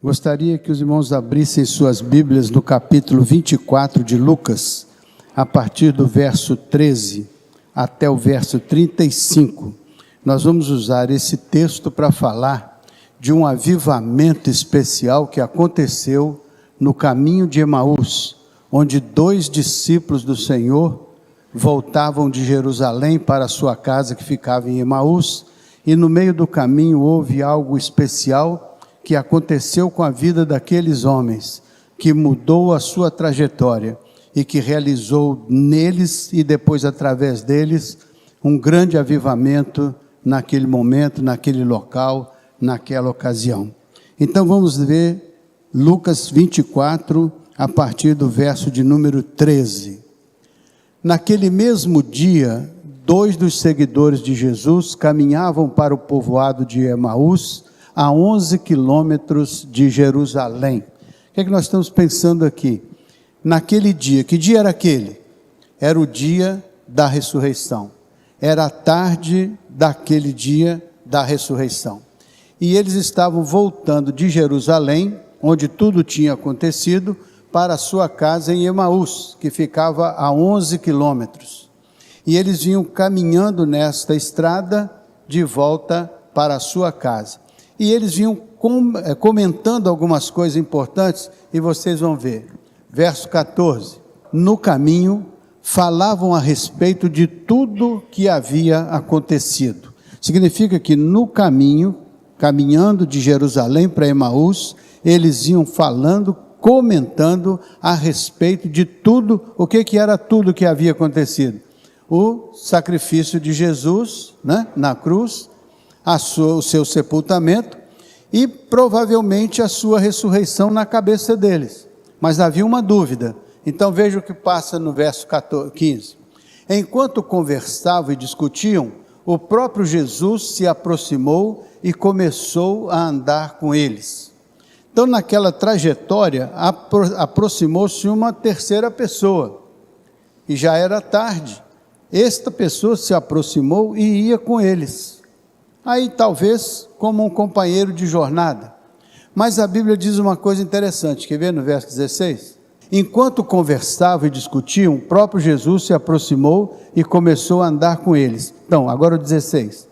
Gostaria que os irmãos abrissem suas Bíblias no capítulo 24 de Lucas, a partir do verso 13 até o verso 35. Nós vamos usar esse texto para falar de um avivamento especial que aconteceu no caminho de Emaús, onde 2 discípulos do Senhor voltavam de Jerusalém para a sua casa que ficava em Emaús, e no meio do caminho houve algo especial que aconteceu com a vida daqueles homens, que mudou a sua trajetória e que realizou neles e depois através deles um grande avivamento naquele momento, naquele local, naquela ocasião. Então vamos ver Lucas 24, a partir do verso de número 13. Naquele mesmo dia, 2 dos seguidores de Jesus caminhavam para o povoado de Emaús, a 11 quilômetros de Jerusalém. O que é que nós estamos pensando aqui? Naquele dia, que dia era aquele? Era o dia da ressurreição. Era a tarde daquele dia da ressurreição. E eles estavam voltando de Jerusalém, onde tudo tinha acontecido, para a sua casa em Emaús, que ficava a 11 quilômetros. E eles vinham caminhando nesta estrada de volta para a sua casa. E eles vinham comentando algumas coisas importantes, e vocês vão ver. Verso 14. No caminho, falavam a respeito de tudo que havia acontecido. Significa que no caminho, caminhando de Jerusalém para Emaús, eles iam falando, comentando a respeito de tudo. O que era tudo que havia acontecido? O sacrifício de Jesus, na cruz, o seu sepultamento e provavelmente a sua ressurreição na cabeça deles. Mas havia uma dúvida. Então veja o que passa no verso 15. Enquanto conversavam e discutiam, o próprio Jesus se aproximou e começou a andar com eles. Então naquela trajetória aproximou-se uma terceira pessoa, e já era tarde. Esta pessoa se aproximou e ia com eles. Aí talvez como um companheiro de jornada. Mas a Bíblia diz uma coisa interessante, quer ver no verso 16? Enquanto conversavam e discutiam, o próprio Jesus se aproximou e começou a andar com eles. Então, agora o 16.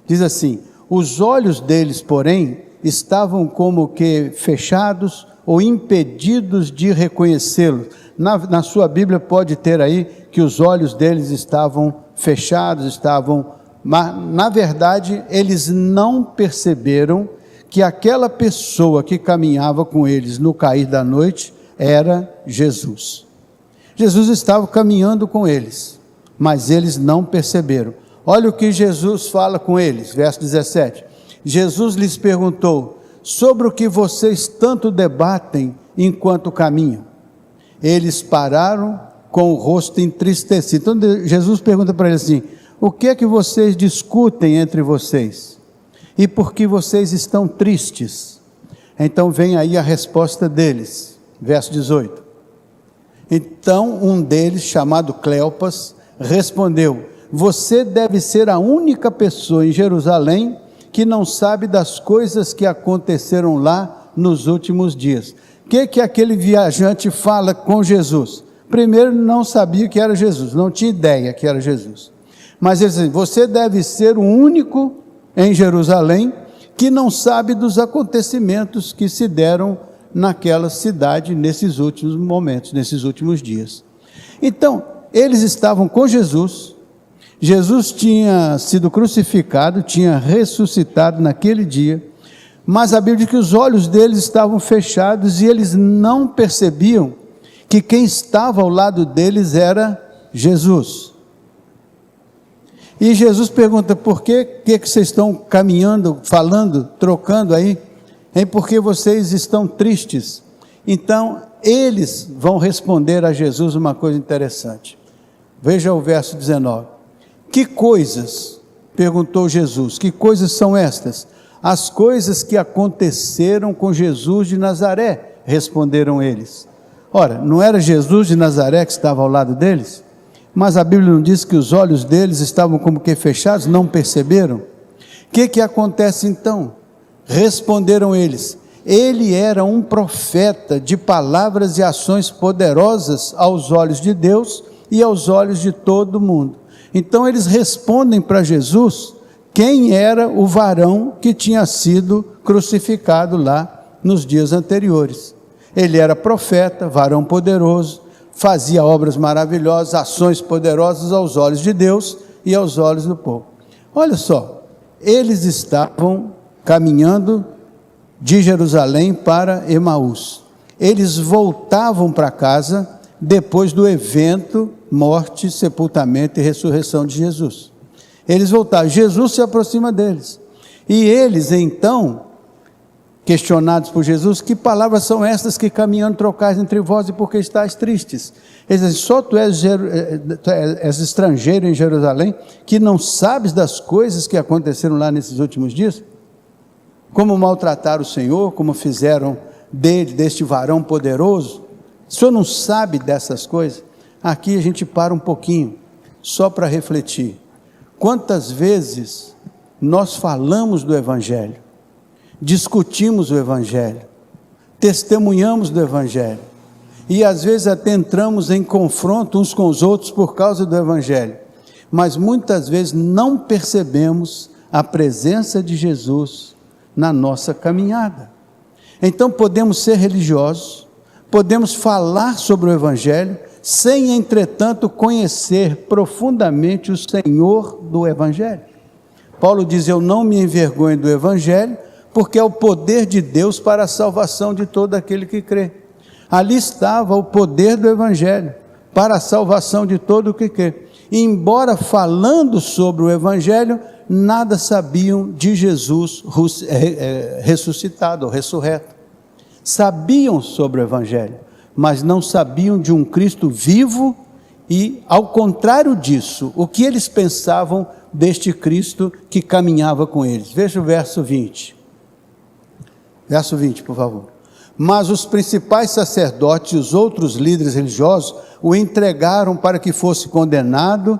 Diz assim: os olhos deles, porém, estavam como que fechados ou impedidos de reconhecê-lo. Na sua Bíblia pode ter aí que os olhos deles estavam fechados, mas na verdade eles não perceberam que aquela pessoa que caminhava com eles no cair da noite era Jesus. Jesus estava caminhando com eles, mas eles não perceberam. Olha o que Jesus fala com eles, verso 17. Jesus lhes perguntou: sobre o que vocês tanto debatem enquanto caminham? Eles pararam com o rosto entristecido. Então Jesus pergunta para eles assim: o que é que vocês discutem entre vocês? E por que vocês estão tristes? Então vem aí a resposta deles, verso 18. Então um deles, chamado Cleopas, respondeu: você deve ser a única pessoa em Jerusalém que não sabe das coisas que aconteceram lá nos últimos dias. O que aquele viajante fala com Jesus? Primeiro, não sabia que era Jesus, não tinha ideia que era Jesus. Mas ele diz: você deve ser o único em Jerusalém que não sabe dos acontecimentos que se deram naquela cidade nesses últimos momentos, nesses últimos dias. Então, eles estavam com Jesus. Jesus tinha sido crucificado, tinha ressuscitado naquele dia, mas a Bíblia diz que os olhos deles estavam fechados e eles não percebiam que quem estava ao lado deles era Jesus. E Jesus pergunta: por que vocês estão caminhando, falando, trocando aí? Por que vocês estão tristes? Então, eles vão responder a Jesus uma coisa interessante. Veja o verso 19. Que coisas? Perguntou Jesus. Que coisas são estas? As coisas que aconteceram com Jesus de Nazaré, responderam eles. Ora, não era Jesus de Nazaré que estava ao lado deles? Mas a Bíblia não diz que os olhos deles estavam como que fechados, não perceberam? O que acontece então? Responderam eles: ele era um profeta de palavras e ações poderosas aos olhos de Deus e aos olhos de todo mundo. Então eles respondem para Jesus quem era o varão que tinha sido crucificado lá nos dias anteriores. Ele era profeta, varão poderoso, fazia obras maravilhosas, ações poderosas aos olhos de Deus e aos olhos do povo. Olha só, eles estavam caminhando de Jerusalém para Emaús. Eles voltavam para casa depois do evento, morte, sepultamento e ressurreição de Jesus. Eles voltaram, Jesus se aproxima deles. E eles então, questionados por Jesus, que palavras são estas que caminhando trocais entre vós e por que estáis tristes? Eles dizem, só tu és estrangeiro em Jerusalém, que não sabes das coisas que aconteceram lá nesses últimos dias? Como maltrataram o Senhor, como fizeram deste varão poderoso? O Senhor não sabe dessas coisas? Aqui a gente para um pouquinho, só para refletir. Quantas vezes nós falamos do Evangelho, discutimos o Evangelho, testemunhamos do Evangelho, e às vezes até entramos em confronto uns com os outros por causa do Evangelho, mas muitas vezes não percebemos a presença de Jesus na nossa caminhada. Então podemos ser religiosos, podemos falar sobre o Evangelho, sem entretanto conhecer profundamente o Senhor do Evangelho. Paulo diz, eu não me envergonho do Evangelho, porque é o poder de Deus para a salvação de todo aquele que crê. Ali estava o poder do Evangelho, para a salvação de todo o que crê. E embora falando sobre o Evangelho, nada sabiam de Jesus ressuscitado ou ressurreto. Sabiam sobre o Evangelho, mas não sabiam de um Cristo vivo e, ao contrário disso, o que eles pensavam deste Cristo que caminhava com eles. Veja o verso 20. Verso 20, por favor. Mas os principais sacerdotes e os outros líderes religiosos o entregaram para que fosse condenado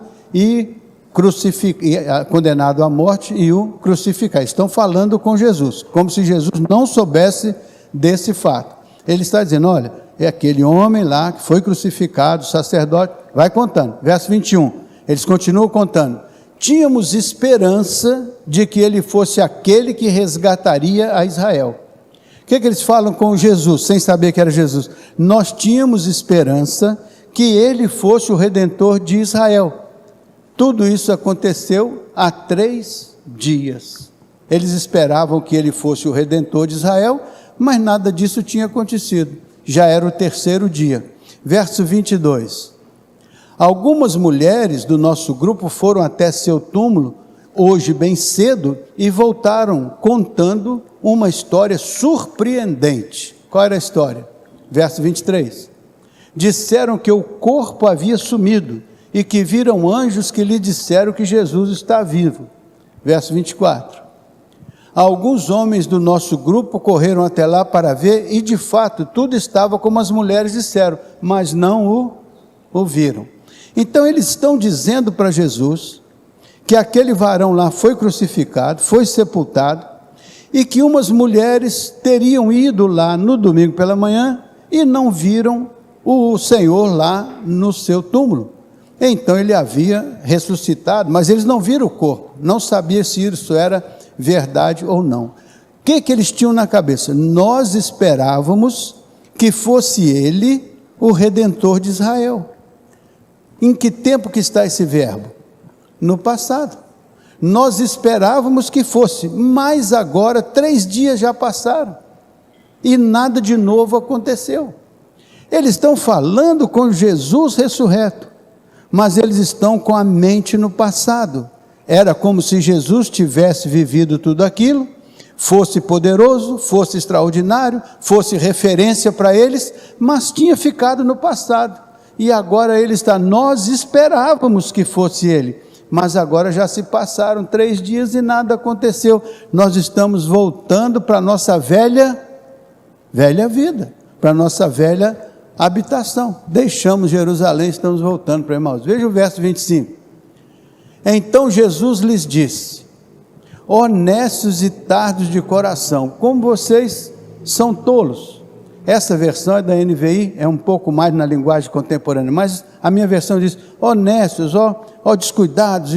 condenado à morte e o crucificar. Estão falando com Jesus, como se Jesus não soubesse desse fato. Ele está dizendo, olha, é aquele homem lá que foi crucificado, sacerdote, vai contando. Verso 21, eles continuam contando. Tínhamos esperança de que ele fosse aquele que resgataria a Israel. O que eles falam com Jesus, sem saber que era Jesus? Nós tínhamos esperança que ele fosse o Redentor de Israel. Tudo isso aconteceu há 3 dias. Eles esperavam que ele fosse o Redentor de Israel, mas nada disso tinha acontecido. Já era o 3º dia. Verso 22. Algumas mulheres do nosso grupo foram até seu túmulo, hoje bem cedo, e voltaram contando uma história surpreendente. Qual era a história? Verso 23. Disseram que o corpo havia sumido e que viram anjos que lhe disseram que Jesus está vivo. Verso 24. Alguns homens do nosso grupo correram até lá para ver e de fato tudo estava como as mulheres disseram, mas não o viram. Então eles estão dizendo para Jesus que aquele varão lá foi crucificado, foi sepultado, e que umas mulheres teriam ido lá no domingo pela manhã e não viram o Senhor lá no seu túmulo. Então ele havia ressuscitado, mas eles não viram o corpo, não sabiam se isso era verdade ou não. O que eles tinham na cabeça? Nós esperávamos que fosse ele o Redentor de Israel. Em que tempo que está esse verbo? No passado. Nós esperávamos que fosse, mas agora 3 dias já passaram e nada de novo aconteceu. Eles estão falando com Jesus ressurreto, mas eles estão com a mente no passado. Era como se Jesus tivesse vivido tudo aquilo, fosse poderoso, fosse extraordinário, fosse referência para eles, mas tinha ficado no passado. E agora ele está, nós esperávamos que fosse ele, mas agora já se passaram 3 dias e nada aconteceu. Nós estamos voltando para a nossa velha vida, para a nossa velha habitação. Deixamos Jerusalém, estamos voltando para Emaús. Veja o verso 25. Então Jesus lhes disse, honestos e tardos de coração, como vocês são tolos. Essa versão é da NVI, é um pouco mais na linguagem contemporânea, mas a minha versão diz, honestos, descuidados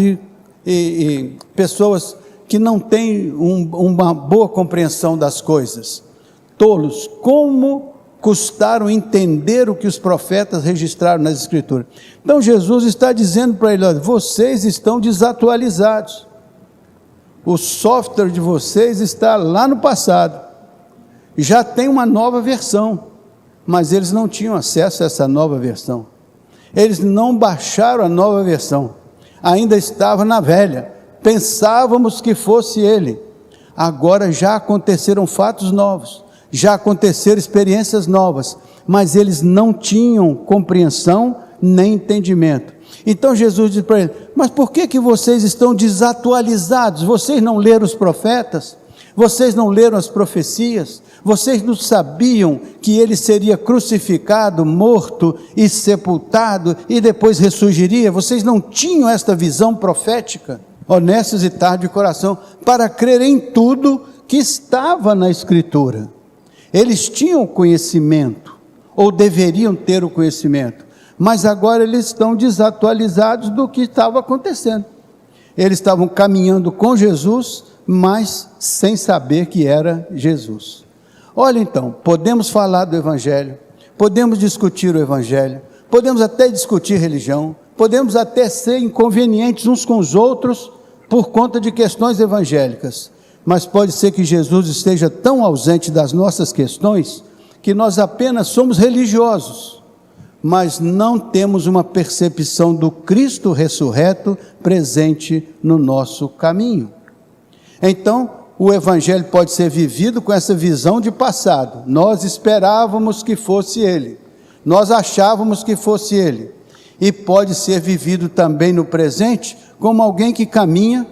e pessoas que não têm uma boa compreensão das coisas. Tolos, como custaram entender o que os profetas registraram nas Escrituras. Então Jesus está dizendo para ele, olha, vocês estão desatualizados, o software de vocês está lá no passado, já tem uma nova versão, mas eles não tinham acesso a essa nova versão, eles não baixaram a nova versão, ainda estava na velha, pensávamos que fosse ele, agora já aconteceram fatos novos, já aconteceram experiências novas, mas eles não tinham compreensão nem entendimento. Então Jesus diz para ele, mas por que vocês estão desatualizados? Vocês não leram os profetas? Vocês não leram as profecias? Vocês não sabiam que ele seria crucificado, morto e sepultado e depois ressurgiria? Vocês não tinham esta visão profética? Honestos e tardos de coração, para crer em tudo que estava na Escritura. Eles tinham conhecimento, ou deveriam ter o conhecimento, mas agora eles estão desatualizados do que estava acontecendo. Eles estavam caminhando com Jesus, mas sem saber que era Jesus. Olha então, podemos falar do Evangelho, podemos discutir o Evangelho, podemos até discutir religião, podemos até ser inconvenientes uns com os outros, por conta de questões evangélicas, mas pode ser que Jesus esteja tão ausente das nossas questões, que nós apenas somos religiosos, mas não temos uma percepção do Cristo ressurreto presente no nosso caminho. Então, o Evangelho pode ser vivido com essa visão de passado, nós esperávamos que fosse Ele, nós achávamos que fosse Ele, e pode ser vivido também no presente, como alguém que caminha,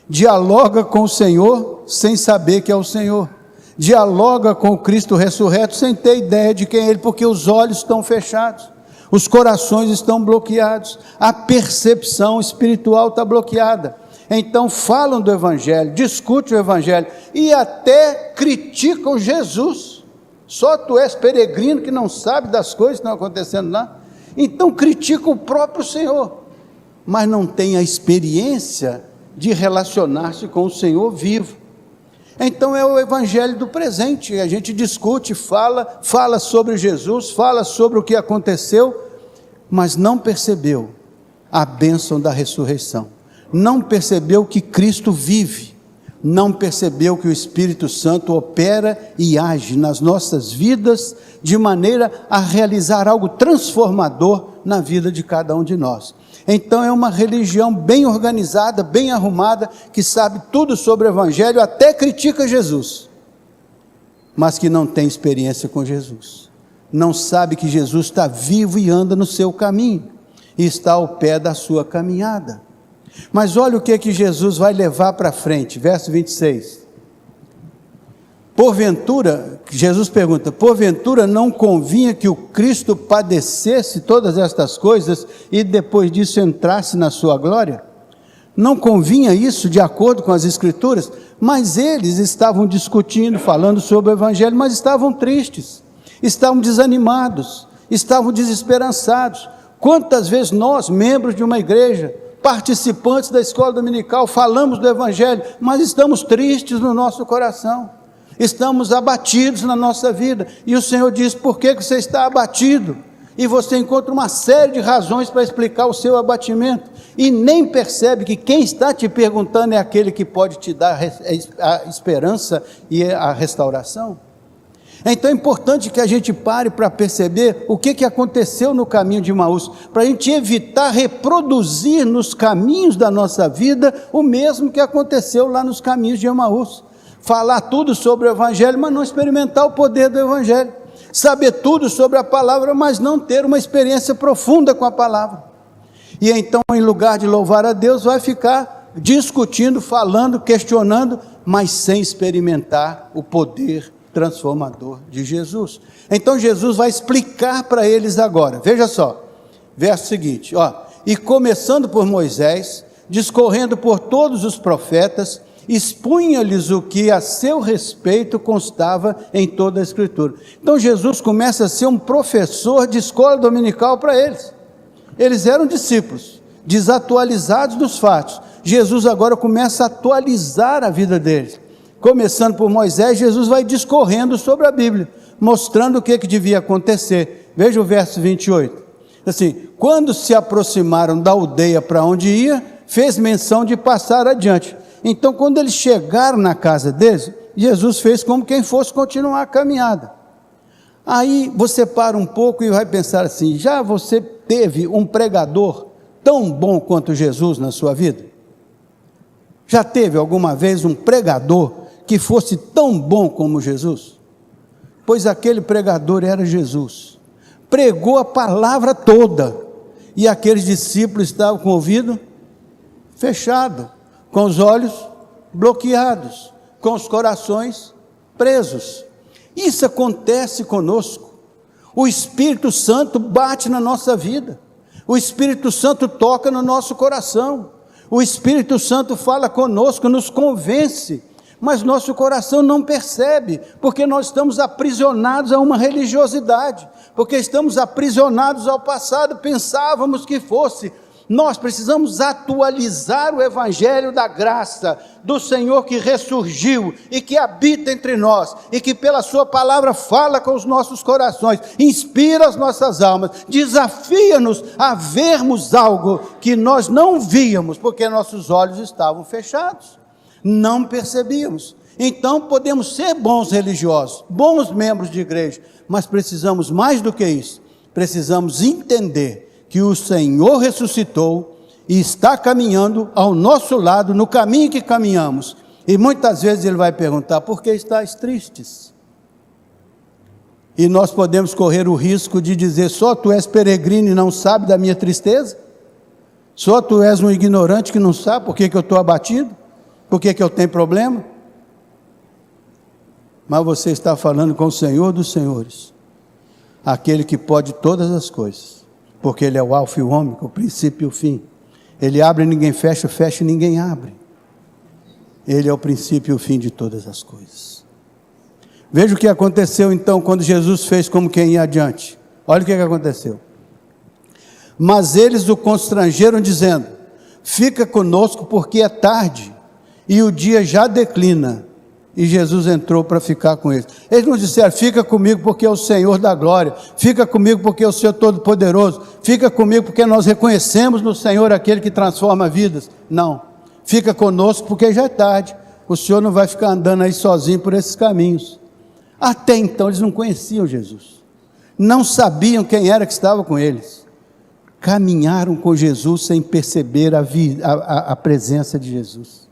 dialoga com o Senhor, sem saber que é o Senhor, dialoga com o Cristo ressurreto, sem ter ideia de quem é Ele, porque os olhos estão fechados, os corações estão bloqueados, a percepção espiritual está bloqueada. Então falam do Evangelho, discutem o Evangelho, e até criticam Jesus. Só tu és peregrino que não sabe das coisas que estão acontecendo lá. Então criticam o próprio Senhor, mas não tem a experiência de relacionar-se com o Senhor vivo. Então é o Evangelho do presente, a gente discute, fala sobre Jesus, fala sobre o que aconteceu, mas não percebeu a bênção da ressurreição, não percebeu que Cristo vive, não percebeu que o Espírito Santo opera e age nas nossas vidas, de maneira a realizar algo transformador na vida de cada um de nós. Então é uma religião bem organizada, bem arrumada, que sabe tudo sobre o Evangelho, até critica Jesus, mas que não tem experiência com Jesus, não sabe que Jesus está vivo e anda no seu caminho, e está ao pé da sua caminhada. Mas olha o que Jesus vai levar para frente, verso 26, porventura, Jesus pergunta, porventura não convinha que o Cristo padecesse todas estas coisas, e depois disso entrasse na sua glória? Não convinha isso de acordo com as Escrituras? Mas eles estavam discutindo, falando sobre o Evangelho, mas estavam tristes, estavam desanimados, estavam desesperançados. Quantas vezes nós, membros de uma igreja, participantes da escola dominical, falamos do Evangelho, mas estamos tristes no nosso coração, estamos abatidos na nossa vida, e o Senhor diz, por que você está abatido? E você encontra uma série de razões para explicar o seu abatimento, e nem percebe que quem está te perguntando é aquele que pode te dar a esperança e a restauração. Então é importante que a gente pare para perceber o que aconteceu no caminho de Emaús, para a gente evitar reproduzir nos caminhos da nossa vida o mesmo que aconteceu lá nos caminhos de Emaús. Falar tudo sobre o Evangelho, mas não experimentar o poder do Evangelho. Saber tudo sobre a palavra, mas não ter uma experiência profunda com a palavra. E então, em lugar de louvar a Deus, vai ficar discutindo, falando, questionando, mas sem experimentar o poder transformador de Jesus. Então Jesus vai explicar para eles agora, veja só, verso seguinte, e começando por Moisés, discorrendo por todos os profetas, expunha-lhes o que a seu respeito constava em toda a Escritura. Então Jesus começa a ser um professor de escola dominical para eles. Eles eram discípulos, desatualizados dos fatos. Jesus agora começa a atualizar a vida deles. Começando por Moisés, Jesus vai discorrendo sobre a Bíblia, mostrando o que devia acontecer. Veja o verso 28. Assim, quando se aproximaram da aldeia para onde ia, fez menção de passar adiante. Então, quando eles chegaram na casa deles, Jesus fez como quem fosse continuar a caminhada. Aí você para um pouco e vai pensar assim: já você teve um pregador tão bom quanto Jesus na sua vida? Já teve alguma vez um pregador que fosse tão bom como Jesus? Pois aquele pregador era Jesus. Pregou a palavra toda, e aqueles discípulos estavam com o ouvido fechado, com os olhos bloqueados, com os corações presos. Isso acontece conosco. O Espírito Santo bate na nossa vida, o Espírito Santo toca no nosso coração, o Espírito Santo fala conosco, nos convence, mas nosso coração não percebe, porque nós estamos aprisionados a uma religiosidade, porque estamos aprisionados ao passado, pensávamos que fosse. Nós precisamos atualizar o Evangelho da graça, do Senhor que ressurgiu e que habita entre nós, e que pela sua palavra fala com os nossos corações, inspira as nossas almas, desafia-nos a vermos algo que nós não víamos, porque nossos olhos estavam fechados, não percebíamos. Então podemos ser bons religiosos, bons membros de igreja, mas precisamos mais do que isso, precisamos entender que o Senhor ressuscitou e está caminhando ao nosso lado, no caminho que caminhamos, e muitas vezes Ele vai perguntar: por que estáis tristes? E nós podemos correr o risco de dizer: só tu és peregrino e não sabe da minha tristeza? Só tu és um ignorante que não sabe por que eu estou abatido? Por que eu tenho problema? Mas você está falando com o Senhor dos senhores, aquele que pode todas as coisas, porque Ele é o alfa e o ômega, o princípio e o fim. Ele abre e ninguém fecha, fecha e ninguém abre. Ele é o princípio e o fim de todas as coisas. Veja o que aconteceu então, quando Jesus fez como quem ia adiante. Olha o que aconteceu. Mas eles o constrangeram, dizendo: fica conosco, porque é tarde, e o dia já declina. E Jesus entrou para ficar com eles. Eles não disseram: fica comigo porque é o Senhor da glória, fica comigo porque é o Senhor Todo-Poderoso, fica comigo porque nós reconhecemos no Senhor aquele que transforma vidas. Não, fica conosco porque já é tarde, o Senhor não vai ficar andando aí sozinho por esses caminhos. Até então eles não conheciam Jesus, não sabiam quem era que estava com eles, caminharam com Jesus sem perceber a presença de Jesus.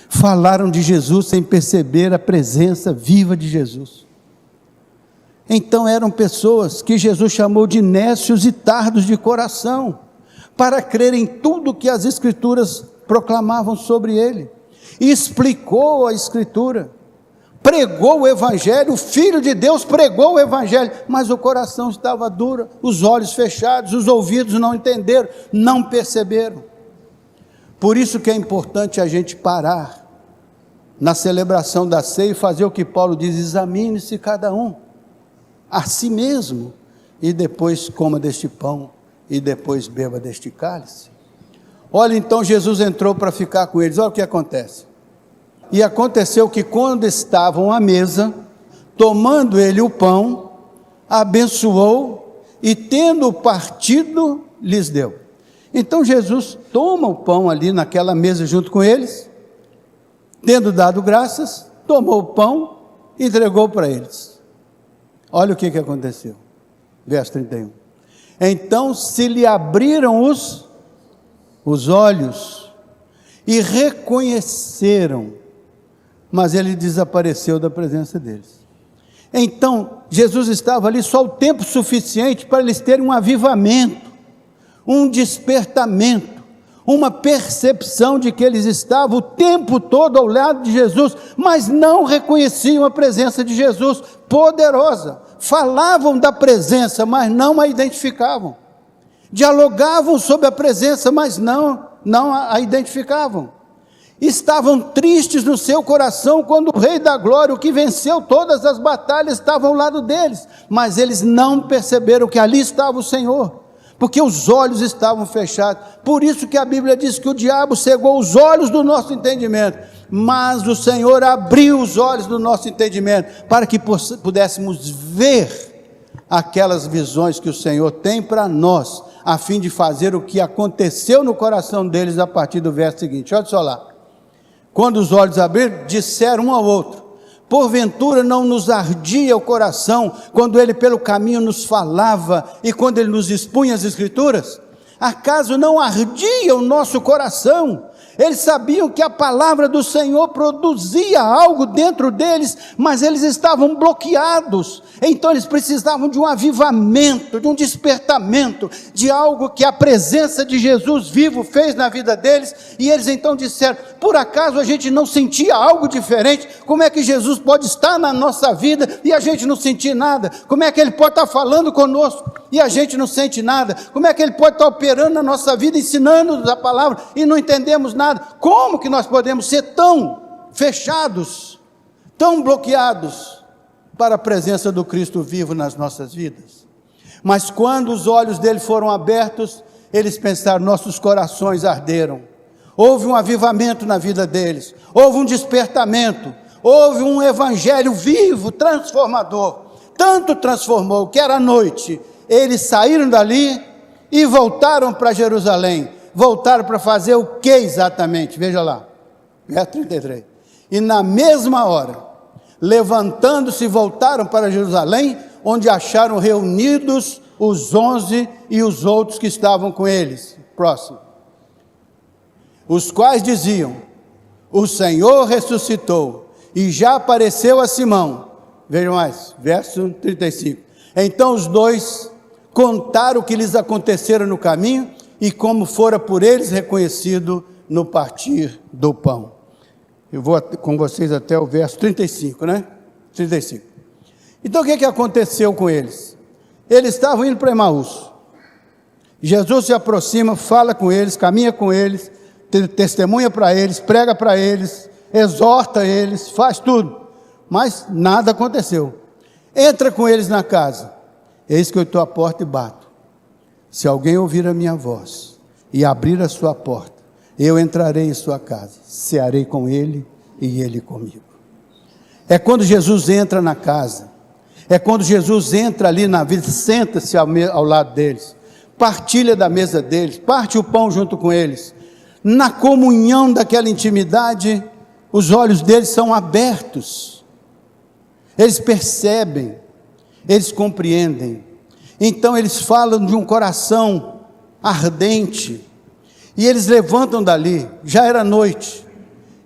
Falaram de Jesus sem perceber a presença viva de Jesus. Então eram pessoas que Jesus chamou de nécios e tardos de coração, para crer em tudo que as Escrituras proclamavam sobre ele. E explicou a Escritura, pregou o Evangelho, o Filho de Deus pregou o Evangelho, mas o coração estava duro, os olhos fechados, os ouvidos não entenderam, não perceberam. Por isso que é importante a gente parar na celebração da ceia e fazer o que Paulo diz: examine-se cada um a si mesmo, e depois coma deste pão, e depois beba deste cálice. Olha, então Jesus entrou para ficar com eles. Olha o que acontece. E aconteceu que quando estavam à mesa, tomando ele o pão, abençoou, e tendo partido, lhes deu. Então Jesus toma o pão ali naquela mesa junto com eles, tendo dado graças, tomou o pão e entregou para eles. Olha o que aconteceu, verso 31. Então se lhe abriram os olhos e reconheceram, mas ele desapareceu da presença deles. Então Jesus estava ali só o tempo suficiente para eles terem um avivamento, um despertamento, uma percepção de que eles estavam o tempo todo ao lado de Jesus, mas não reconheciam a presença de Jesus poderosa. Falavam da presença, mas não a identificavam. Dialogavam sobre a presença, mas não a identificavam. estavam tristes no seu coração quando o Rei da Glória, o que venceu todas as batalhas, estava ao lado deles, mas eles não perceberam que ali estava o Senhor, porque os olhos estavam fechados. Por isso que a Bíblia diz que o diabo cegou os olhos do nosso entendimento, mas o Senhor abriu os olhos do nosso entendimento, para que pudéssemos ver aquelas visões que o Senhor tem para nós, a fim de fazer o que aconteceu no coração deles a partir do verso seguinte. Olha só lá, quando os olhos abriram, disseram um ao outro: porventura não nos ardia o coração, quando ele pelo caminho nos falava, e quando ele nos expunha as Escrituras? Acaso não ardia o nosso coração? Eles sabiam que a palavra do Senhor produzia algo dentro deles, mas eles estavam bloqueados. Então eles precisavam de um avivamento, de um despertamento, de algo que a presença de Jesus vivo fez na vida deles. E eles então disseram: por acaso a gente não sentia algo diferente? Como é que Jesus pode estar na nossa vida e a gente não sentir nada? Como é que Ele pode estar falando conosco e a gente não sente nada? Como é que Ele pode estar operando na nossa vida, ensinando-nos a palavra e não entendemos nada? Como que nós podemos ser tão fechados, tão bloqueados para a presença do Cristo vivo nas nossas vidas? Mas quando os olhos dele foram abertos, eles pensaram: nossos corações arderam. Houve um avivamento na vida deles, houve um despertamento, houve um evangelho vivo, transformador. Tanto transformou que era noite, eles saíram dali e voltaram para Jerusalém. Voltaram para fazer o que exatamente? Veja lá, verso 33. E na mesma hora, levantando-se, voltaram para Jerusalém, onde acharam reunidos os 11 e os outros que estavam com eles. Próximo. Os quais diziam: o Senhor ressuscitou e já apareceu a Simão. Vejam mais, verso 35. Então os dois contaram o que lhes acontecera no caminho e como fora por eles reconhecido no partir do pão. Eu vou com vocês até o verso 35, né? 35. Então o que aconteceu com eles? Eles estavam indo para Emaús. Jesus se aproxima, fala com eles, caminha com eles, testemunha para eles, prega para eles, exorta eles, faz tudo, mas nada aconteceu. Entra com eles na casa. Eis que eu estou à porta e bato. Se alguém ouvir a minha voz e abrir a sua porta, eu entrarei em sua casa, cearei com ele e ele comigo. É quando Jesus entra na casa, é quando Jesus entra ali na vida, senta-se ao lado deles, partilha da mesa deles, parte o pão junto com eles. Na comunhão daquela intimidade, os olhos deles são abertos, eles percebem, eles compreendem. Então eles falam de um coração ardente, e eles levantam dali. Já era noite,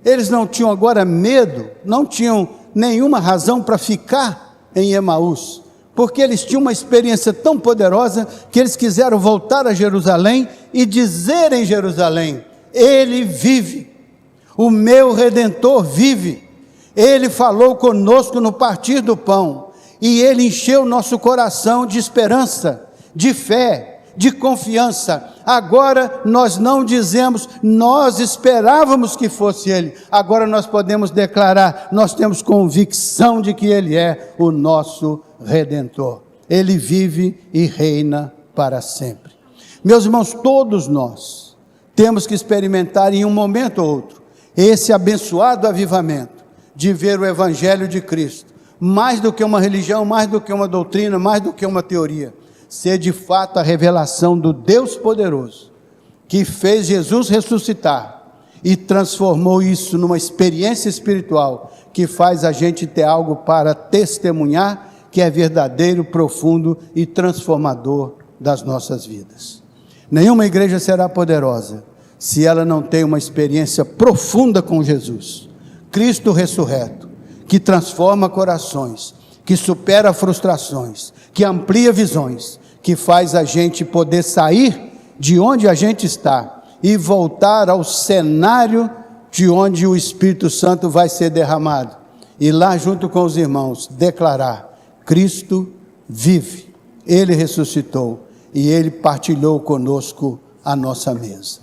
eles não tinham agora medo, não tinham nenhuma razão para ficar em Emaús, porque eles tinham uma experiência tão poderosa, que eles quiseram voltar a Jerusalém, e dizer em Jerusalém: Ele vive, o meu Redentor vive, Ele falou conosco no partir do pão, e Ele encheu nosso coração de esperança, de fé, de confiança. Agora nós não dizemos: nós esperávamos que fosse Ele. Agora nós podemos declarar: nós temos convicção de que Ele é o nosso Redentor. Ele vive e reina para sempre. Meus irmãos, todos nós temos que experimentar em um momento ou outro esse abençoado avivamento de ver o Evangelho de Cristo, mais do que uma religião, mais do que uma doutrina, mais do que uma teoria, ser de fato a revelação do Deus poderoso, que fez Jesus ressuscitar e transformou isso numa experiência espiritual, que faz a gente ter algo para testemunhar, que é verdadeiro, profundo e transformador das nossas vidas. Nenhuma igreja será poderosa se ela não tem uma experiência profunda com Jesus, Cristo ressurreto, que transforma corações, que supera frustrações, que amplia visões, que faz a gente poder sair de onde a gente está e voltar ao cenário de onde o Espírito Santo vai ser derramado, e lá junto com os irmãos declarar: Cristo vive, Ele ressuscitou e Ele partilhou conosco a nossa mesa.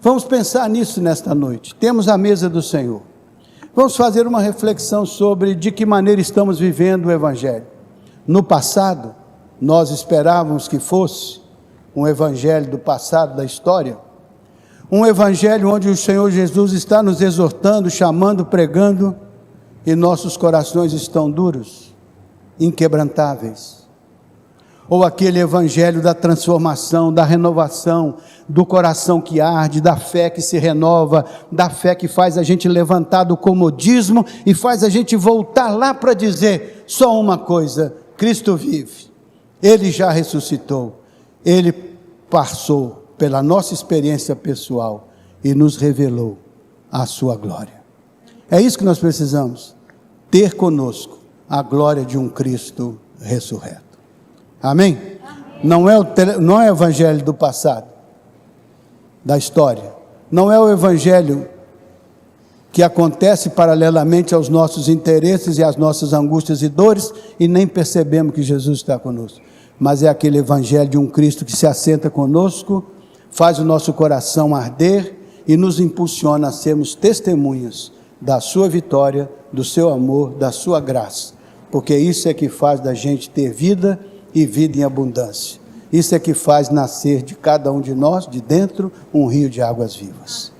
Vamos pensar nisso nesta noite. Temos a mesa do Senhor. Vamos fazer uma reflexão sobre de que maneira estamos vivendo o Evangelho. No passado, nós esperávamos que fosse um Evangelho do passado, da história. Um Evangelho onde o Senhor Jesus está nos exortando, chamando, pregando, e nossos corações estão duros, inquebrantáveis. Ou aquele Evangelho da transformação, da renovação, do coração que arde, da fé que se renova, da fé que faz a gente levantar do comodismo e faz a gente voltar lá para dizer só uma coisa: Cristo vive, Ele já ressuscitou, Ele passou pela nossa experiência pessoal e nos revelou a sua glória. É isso que nós precisamos, ter conosco a glória de um Cristo ressurreto. Amém? Não é o Evangelho do passado, da história. Não é o Evangelho que acontece paralelamente aos nossos interesses e às nossas angústias e dores, e nem percebemos que Jesus está conosco. Mas é aquele Evangelho de um Cristo que se assenta conosco, faz o nosso coração arder e nos impulsiona a sermos testemunhas da sua vitória, do seu amor, da sua graça. Porque isso é que faz da gente ter vida e vida em abundância. Isso é que faz nascer de cada um de nós, de dentro, um rio de águas vivas.